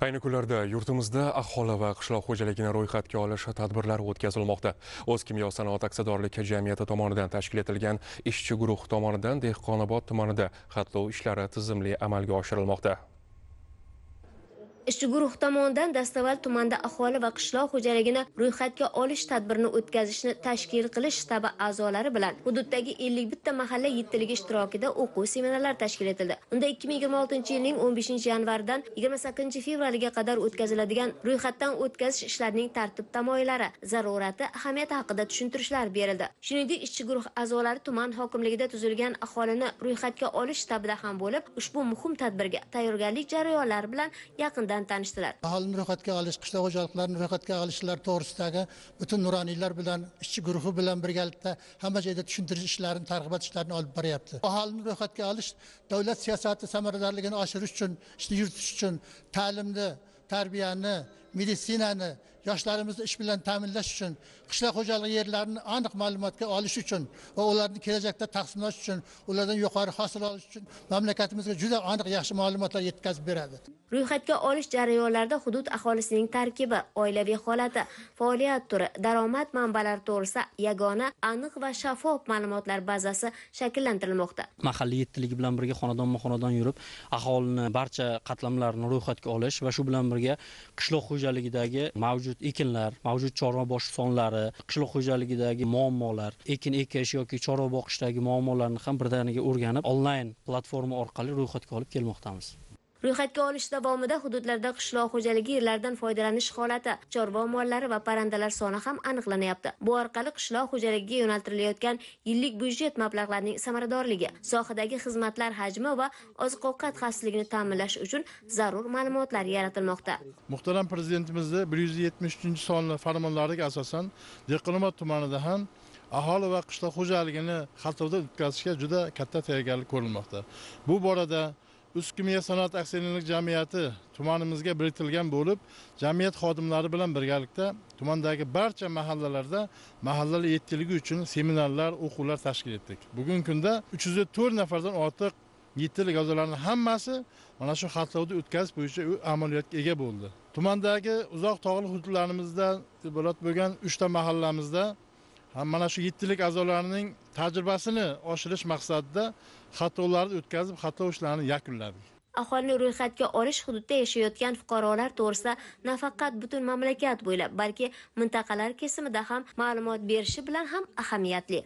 Ayni kunlarda yurtimizda aholi va qishloq xo'jaligini ro'yxatga olish tadbirlari o'tkazilmoqda. O'zkimyo sanoat aksiyadorlik jamiyati tomonidan tashkil etilgan ishchi guruh tomonidan Dehqonobod tumanida xatlov ishlari tizimli amalga oshirilmoqda. Ishchi guruh tomonidan dastavval tumanda aholi va qishloq xo'jaligini ro'yxatga olish tadbirini o'tkazishni tashkil qilish shtabi a'zolari bilan hududdagi 51 mahalla yettitigi ishtirokida o'quv seminarlar tashkil etildi. Unda 2026 yilning 15 yanvaridan 28 fevraliga qadar o'tkaziladigan ro'yxatdan o'tkazish ishlarining tartib-tamoyillari, zarurati, ahamiyati haqida tushuntirishlar berildi. Shuningdek, ishchi guruh a'zolari tuman hokimligida tuzilgan aholini ro'yxatga olish shtabida ham bo'lib, ushbu muhim tadbirga tayyorgarlik jarayonlari bilan yaqindan tanishdilar. Aholini ro'yxatga olish, qishloq xo'jaliklarini ro'yxatga olishlar to'g'risidagi butun nuroniylar bilan, ishchi guruhi bilan birgalikda hamma joyda tushuntirish ishlarini, targ'ibot ishlarini olib boryapti. Aholini ro'yxatga olish davlat siyosati samaradorligini oshirish uchun, ishni yuritish uchun ta'limni, tarbiyani, meditsinani, yoshlarimizni ish bilan ta'minlash uchun, qishloq xo'jaligi yerlarini aniq ma'lumotga olish uchun va ularni kelajakda taqsimlash uchun, ulardan yuqori hosil olish uchun mamlakatimizga juda aniq yaxshi ma'lumotlar yetkazib beradi. Ro'yxatga olish jarayonlarida hudud aholisining tarkibi, oilaviy holati, faoliyat turi, daromad manbalari to'g'risida yagona, aniq va shaffof ma'lumotlar bazasi shakllantirilmoqda. Mahalliy yettitigi bilan birga xonadonma-xonadon yurib, aholini barcha qatlamlarini ro'yxatga olish va shu bilan birga qishloq xo'jaligidagi mavjud ekinlar, mavjud chorva bosh sonlari, qishloq xo'jaligidagi muammolar, ekin ekish yoki chorva boqishdagi muammolarni ham birdaniga o'rganib, onlayn platforma orqali ro'yxatga olib kelmoqdamiz. Ro'yxatga olish davomida hududlarda qishloq xo'jaligi yerlaridan foydalanish holati, chorva mollari va parrandalar soni ham aniqlanyapti. Bu orqali qishloq xo'jaligiga yo'naltirilayotgan yillik byudjet mablag'larining samaradorligi, sohadagi xizmatlar hajmi va oziq-ovqat xavfsizligini ta'minlash uchun zarur ma'lumotlar yaratilmoqda. Muhtaram Prezidentimizning 173-sonli farmonlariga asosan Dehqonobod tumanida ham aholi va qishloq xo'jaligini xatlovda o'tkazishga juda katta tayyorgarlik ko'rilmoqda. Bu borada O'zkimyo sanoat aksiyadorlik jamiyati tumanimizga biriktirilgan bo'lib, jamiyat xodimlari bilan birgalikda tumandagi barcha mahallalarda mahallali yettitigi uchun seminarlar, o'quvlar tashkil etdik. Bugungi kunda 304 nafardan ortiq yettitlik a'zolarning hammasi mana shu xatlovda o'tkazish bo'yicha amaliyotga ega bo'ldi. Tumandagi uzoq tog'li hududlarimizda iborat bo'lgan 3 ta mahallamizda mana shu yettitlik a'zolarining tajribasini oshirish maqsadida xatlovlarni o'tkazib, xatlov ishlarini yakunladik. Aholini ro'yxatga olish hududda yashayotgan fuqarolar to'g'risida nafaqat butun mamlakat bo'ylab, balki mintaqalar kesimida ham ma'lumot berishi bilan ham ahamiyatli.